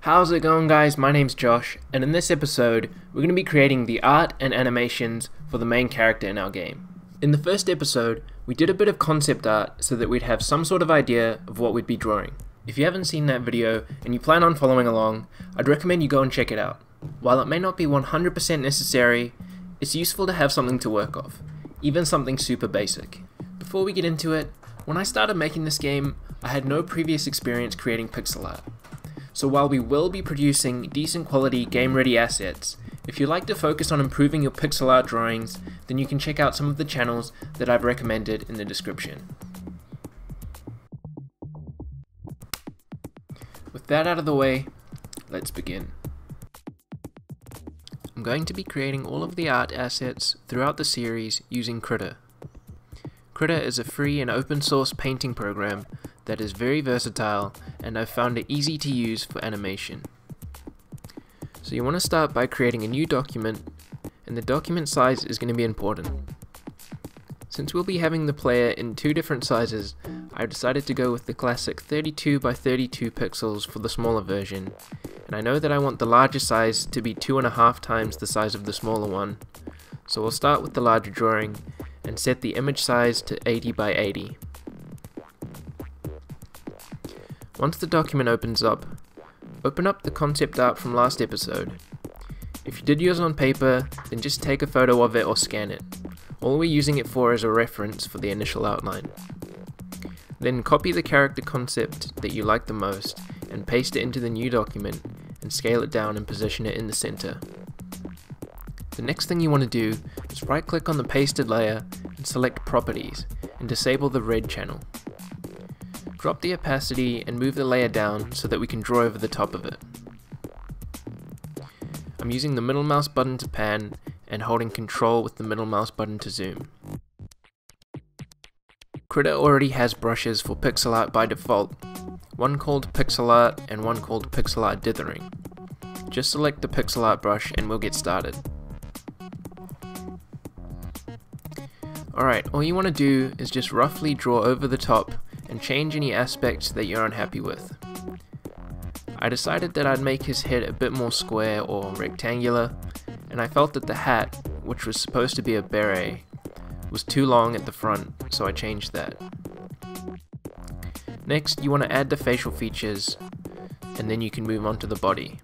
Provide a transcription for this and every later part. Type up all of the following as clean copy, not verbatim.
How's it going, guys? My name's Josh, and in this episode we're going to be creating the art and animations for the main character in our game. In the first episode we did a bit of concept art so that we'd have some sort of idea of what we'd be drawing. If you haven't seen that video and you plan on following along, I'd recommend you go and check it out. While it may not be 100% necessary, it's useful to have something to work off, even something super basic. Before we get into it, when I started making this game, I had no previous experience creating pixel art. So while we will be producing decent quality game-ready assets, if you'd like to focus on improving your pixel art drawings, then you can check out some of the channels that I've recommended in the description. With that out of the way, let's begin. I'm going to be creating all of the art assets throughout the series using Krita. Krita is a free and open source painting program that is very versatile, and I've found it easy to use for animation. So you want to start by creating a new document, and the document size is going to be important. Since we'll be having the player in two different sizes, I've decided to go with the classic 32 by 32 pixels for the smaller version, and I know that I want the larger size to be 2.5 times the size of the smaller one, so we'll start with the larger drawing and set the image size to 80 by 80. Once the document opens up, open up the concept art from last episode. If you did yours on paper, then just take a photo of it or scan it. All we're using it for is a reference for the initial outline. Then copy the character concept that you like the most and paste it into the new document and scale it down and position it in the center. The next thing you want to do is right click on the pasted layer and select Properties and disable the red channel. Drop the opacity and move the layer down so that we can draw over the top of it. I'm using the middle mouse button to pan and holding Control with the middle mouse button to zoom. Krita already has brushes for pixel art by default, one called Pixel Art and one called Pixel Art Dithering. Just select the pixel art brush and we'll get started. Alright, all you want to do is just roughly draw over the top and change any aspects that you're unhappy with. I decided that I'd make his head a bit more square or rectangular, and I felt that the hat, which was supposed to be a beret, was too long at the front, so I changed that. Next, you want to add the facial features, and then you can move on to the body.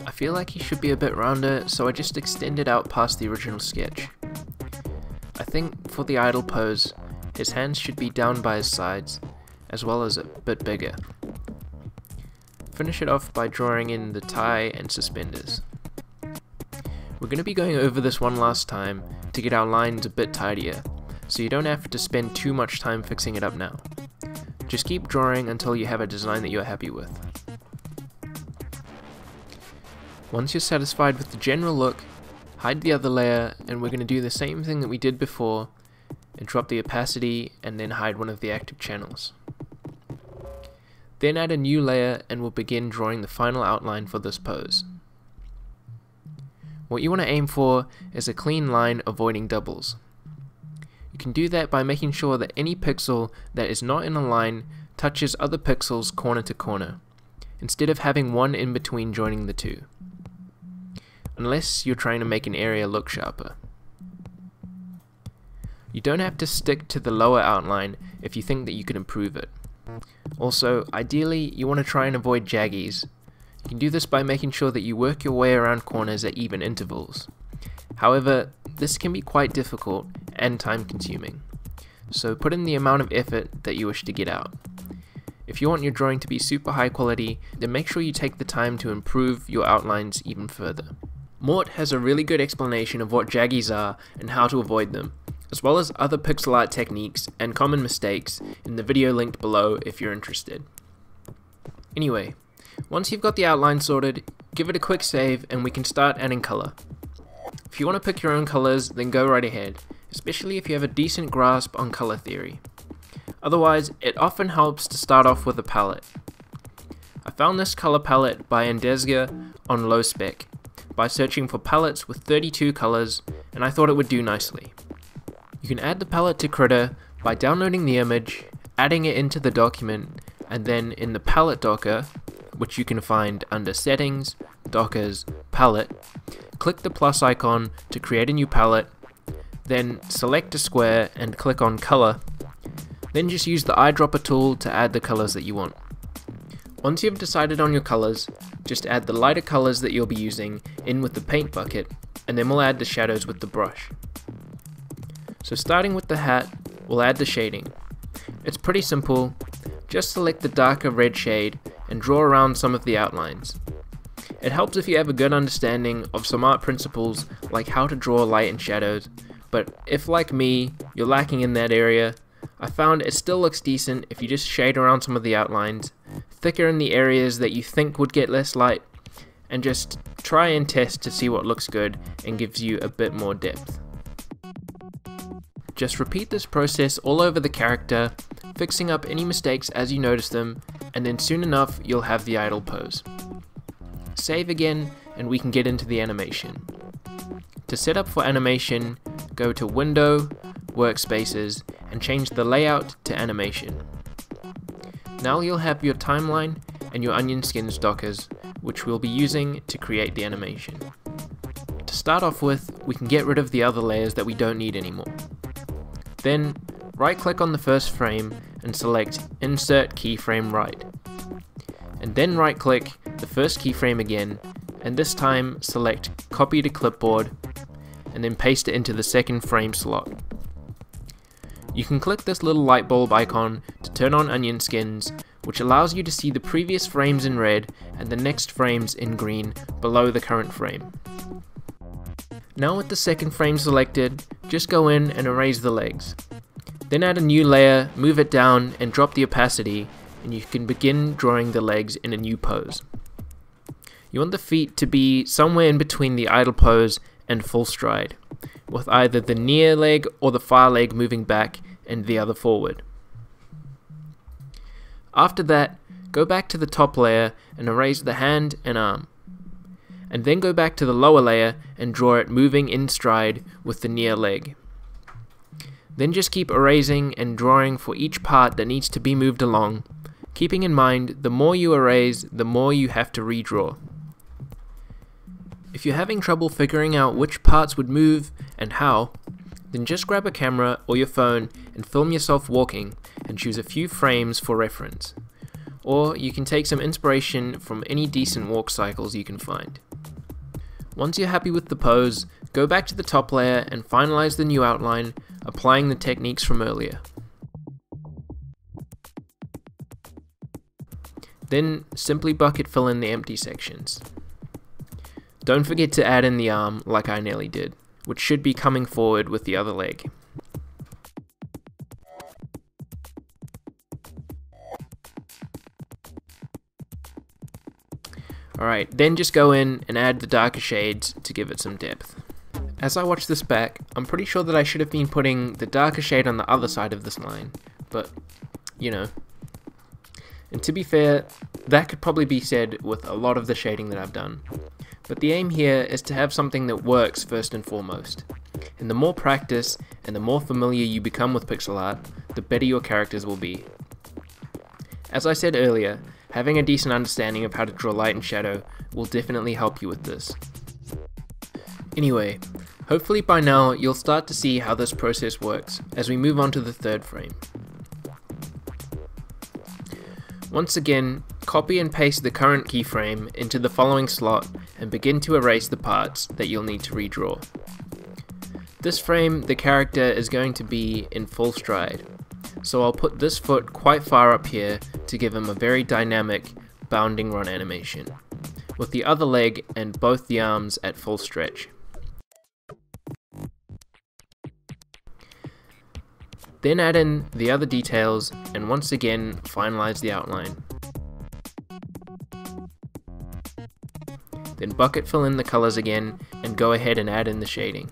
I feel like he should be a bit rounder, so I just extended out past the original sketch. I think for the idle pose, his hands should be down by his sides, as well as a bit bigger. Finish it off by drawing in the tie and suspenders. We're going to be going over this one last time to get our lines a bit tidier, so you don't have to spend too much time fixing it up now. Just keep drawing until you have a design that you're happy with. Once you're satisfied with the general look, hide the other layer, and we're going to do the same thing that we did before and drop the opacity and then hide one of the active channels. Then add a new layer and we'll begin drawing the final outline for this pose. What you want to aim for is a clean line avoiding doubles. You can do that by making sure that any pixel that is not in a line touches other pixels corner to corner, instead of having one in between joining the two. Unless you're trying to make an area look sharper. You don't have to stick to the lower outline if you think that you can improve it. Also, ideally, you want to try and avoid jaggies. You can do this by making sure that you work your way around corners at even intervals. However, this can be quite difficult and time consuming, so put in the amount of effort that you wish to get out. If you want your drawing to be super high quality, then make sure you take the time to improve your outlines even further. Mort has a really good explanation of what jaggies are and how to avoid them, as well as other pixel art techniques and common mistakes in the video linked below if you're interested. Anyway, once you've got the outline sorted, give it a quick save and we can start adding color. If you want to pick your own colors, then go right ahead, especially if you have a decent grasp on color theory. Otherwise, it often helps to start off with a palette. I found this color palette by Andesga on low spec by searching for palettes with 32 colors, and I thought it would do nicely. You can add the palette to Krita by downloading the image, adding it into the document, and then in the palette docker, which you can find under Settings, Dockers, Palette, click the plus icon to create a new palette, then select a square and click on Color, then just use the eyedropper tool to add the colors that you want. Once you've decided on your colors, just add the lighter colors that you'll be using in with the paint bucket, and then we'll add the shadows with the brush. So starting with the hat, we'll add the shading. It's pretty simple, just select the darker red shade and draw around some of the outlines. It helps if you have a good understanding of some art principles like how to draw light and shadows, but if like me, you're lacking in that area, I found it still looks decent if you just shade around some of the outlines, thicker in the areas that you think would get less light, and just try and test to see what looks good and gives you a bit more depth. Just repeat this process all over the character, fixing up any mistakes as you notice them, and then soon enough you'll have the idle pose. Save again and we can get into the animation. To set up for animation, go to Window, Workspaces, and change the layout to Animation. Now you'll have your timeline and your onion skins dockers, which we'll be using to create the animation. To start off with, we can get rid of the other layers that we don't need anymore. Then, right-click on the first frame and select Insert Keyframe Right. And then right-click the first keyframe again, and this time select Copy to Clipboard, and then paste it into the second frame slot. You can click this little light bulb icon to turn on onion skins, which allows you to see the previous frames in red and the next frames in green below the current frame. Now with the second frame selected, just go in and erase the legs. Then add a new layer, move it down and drop the opacity, and you can begin drawing the legs in a new pose. You want the feet to be somewhere in between the idle pose and full stride, with either the near leg or the far leg moving back and the other forward. After that, go back to the top layer and erase the hand and arm. And then go back to the lower layer and draw it moving in stride with the near leg. Then just keep erasing and drawing for each part that needs to be moved along, keeping in mind the more you erase, the more you have to redraw. If you're having trouble figuring out which parts would move and how, then just grab a camera or your phone and film yourself walking and choose a few frames for reference. Or you can take some inspiration from any decent walk cycles you can find. Once you're happy with the pose, go back to the top layer and finalize the new outline, applying the techniques from earlier. Then simply bucket fill in the empty sections. Don't forget to add in the arm like I nearly did, which should be coming forward with the other leg. Alright, then just go in and add the darker shades to give it some depth. As I watch this back, I'm pretty sure that I should have been putting the darker shade on the other side of this line, but, you know. And to be fair, that could probably be said with a lot of the shading that I've done. But the aim here is to have something that works first and foremost. And the more practice and the more familiar you become with pixel art, the better your characters will be. As I said earlier, having a decent understanding of how to draw light and shadow will definitely help you with this. Anyway, hopefully by now you'll start to see how this process works as we move on to the third frame. Once again, copy and paste the current keyframe into the following slot and begin to erase the parts that you'll need to redraw. This frame, the character is going to be in full stride, so I'll put this foot quite far up here to give him a very dynamic bounding run animation, with the other leg and both the arms at full stretch. Then add in the other details and once again finalize the outline. Then bucket fill in the colors again and go ahead and add in the shading.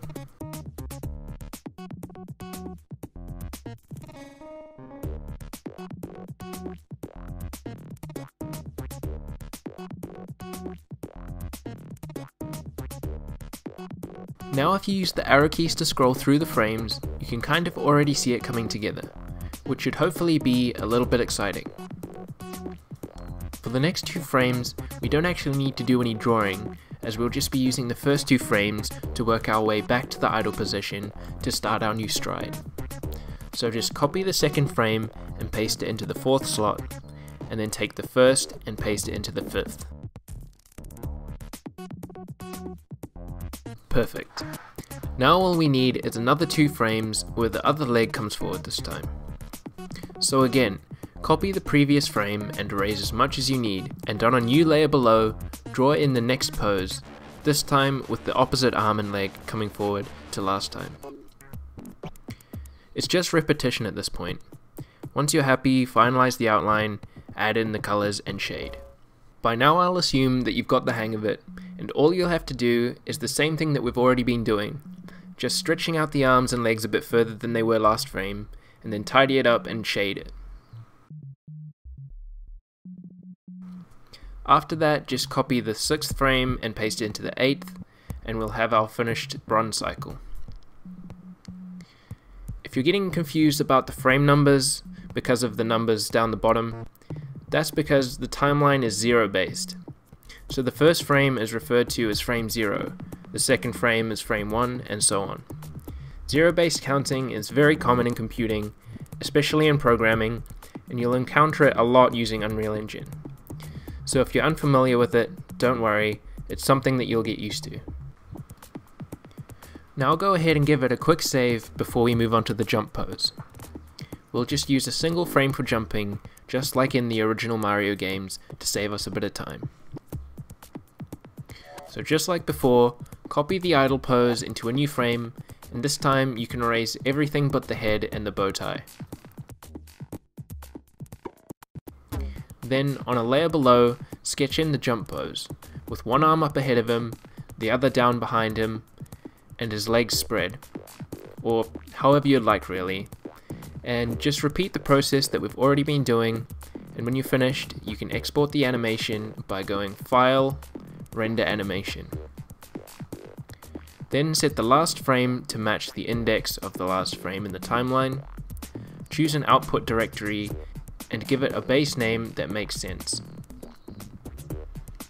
Now if you use the arrow keys to scroll through the frames, you can kind of already see it coming together, which should hopefully be a little bit exciting. For the next 2 frames, we don't actually need to do any drawing, as we'll just be using the first 2 frames to work our way back to the idle position to start our new stride. So just copy the second frame and paste it into the 4th slot, and then take the first and paste it into the 5th. Perfect. Now all we need is another 2 frames where the other leg comes forward this time. So again, copy the previous frame and erase as much as you need, and on a new layer below, draw in the next pose, this time with the opposite arm and leg coming forward to last time. It's just repetition at this point. Once you're happy, finalize the outline, add in the colors and shade. By now I'll assume that you've got the hang of it, and all you'll have to do is the same thing that we've already been doing, just stretching out the arms and legs a bit further than they were last frame, and then tidy it up and shade it. After that, just copy the 6th frame and paste it into the 8th, and we'll have our finished bronze cycle. If you're getting confused about the frame numbers because of the numbers down the bottom, that's because the timeline is 0 based. So the first frame is referred to as frame 0, the second frame is frame 1, and so on. 0 based counting is very common in computing, especially in programming, and you'll encounter it a lot using Unreal Engine. So if you're unfamiliar with it, don't worry, it's something that you'll get used to. Now I'll go ahead and give it a quick save before we move on to the jump pose. We'll just use a single frame for jumping, just like in the original Mario games, to save us a bit of time. So just like before, copy the idle pose into a new frame, and this time you can erase everything but the head and the bow tie. Then on a layer below, sketch in the jump pose, with one arm up ahead of him, the other down behind him, and his legs spread, or however you'd like really, and just repeat the process that we've already been doing, and when you're finished you can export the animation by going File, Render Animation. Then set the last frame to match the index of the last frame in the timeline, choose an output directory, and give it a base name that makes sense.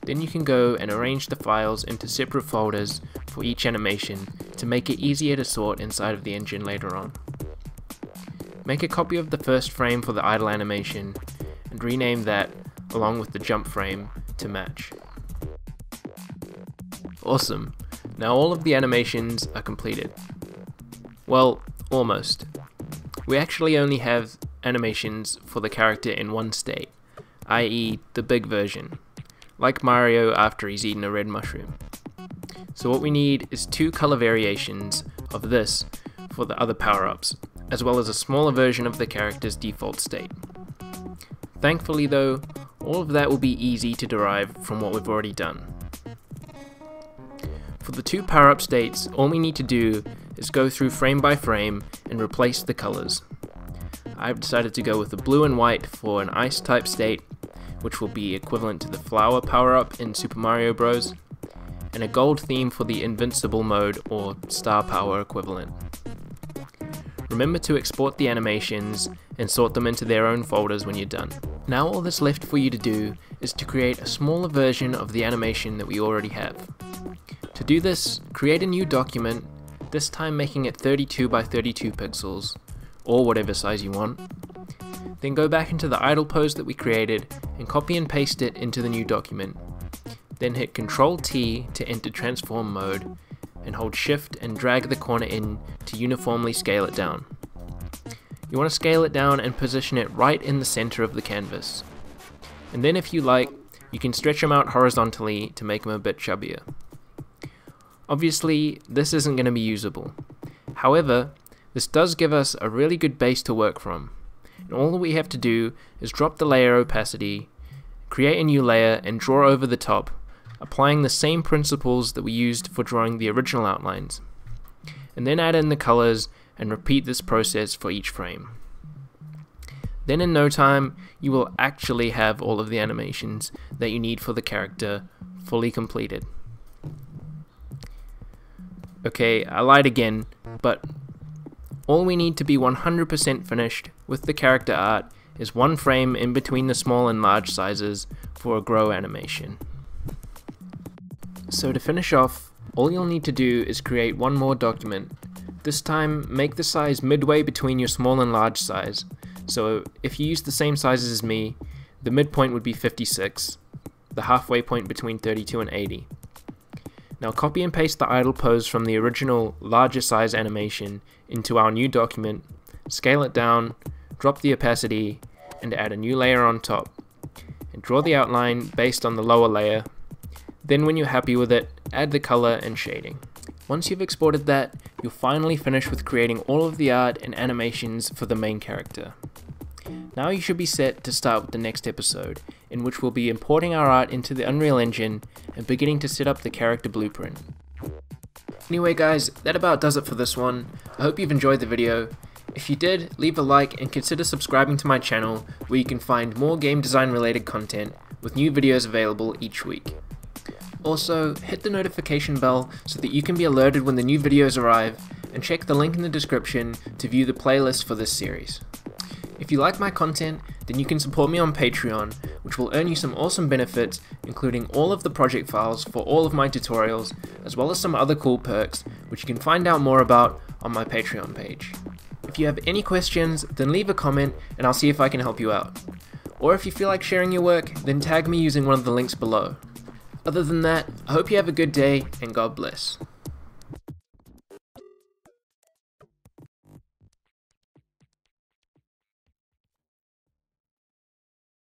Then you can go and arrange the files into separate folders for each animation to make it easier to sort inside of the engine later on. Make a copy of the first frame for the idle animation and rename that along with the jump frame to match. Awesome! Now all of the animations are completed. Well, almost. We actually only have animations for the character in one state, i.e. the big version, like Mario after he's eaten a red mushroom. So what we need is 2 color variations of this for the other power-ups, as well as a smaller version of the character's default state. Thankfully though, all of that will be easy to derive from what we've already done. For the 2 power-up states, all we need to do is go through frame by frame and replace the colors. I've decided to go with the blue and white for an ice type state, which will be equivalent to the flower power-up in Super Mario Bros., and a gold theme for the invincible mode or star power equivalent. Remember to export the animations and sort them into their own folders when you're done. Now all that's left for you to do is to create a smaller version of the animation that we already have. To do this, create a new document, this time making it 32 by 32 pixels, or whatever size you want. Then go back into the idle pose that we created and copy and paste it into the new document. Then hit Ctrl T to enter transform mode, and hold Shift and drag the corner in to uniformly scale it down. You want to scale it down and position it right in the center of the canvas. And then if you like, you can stretch them out horizontally to make them a bit chubbier. Obviously, this isn't going to be usable. However, this does give us a really good base to work from. And all we have to do is drop the layer opacity, create a new layer and draw over the top, applying the same principles that we used for drawing the original outlines. And then add in the colors and repeat this process for each frame. Then in no time, you will actually have all of the animations that you need for the character fully completed. Okay, I lied again, but all we need to be 100% finished with the character art is one frame in between the small and large sizes for a grow animation. So to finish off, all you'll need to do is create one more document. This time, make the size midway between your small and large size. So if you use the same sizes as me, the midpoint would be 56, the halfway point between 32 and 80. Now copy and paste the idle pose from the original larger size animation into our new document, scale it down, drop the opacity, and add a new layer on top. And draw the outline based on the lower layer. Then when you're happy with it, add the color and shading. Once you've exported that, you'll finally finish with creating all of the art and animations for the main character. Now you should be set to start with the next episode, in which we'll be importing our art into the Unreal Engine and beginning to set up the character blueprint. Anyway guys, that about does it for this one. I hope you've enjoyed the video. If you did, leave a like and consider subscribing to my channel where you can find more game design related content with new videos available each week. Also, hit the notification bell so that you can be alerted when the new videos arrive, and check the link in the description to view the playlist for this series. If you like my content, then you can support me on Patreon, which will earn you some awesome benefits, including all of the project files for all of my tutorials, as well as some other cool perks, which you can find out more about on my Patreon page. If you have any questions, then leave a comment and I'll see if I can help you out. Or if you feel like sharing your work, then tag me using one of the links below. Other than that, I hope you have a good day and God bless.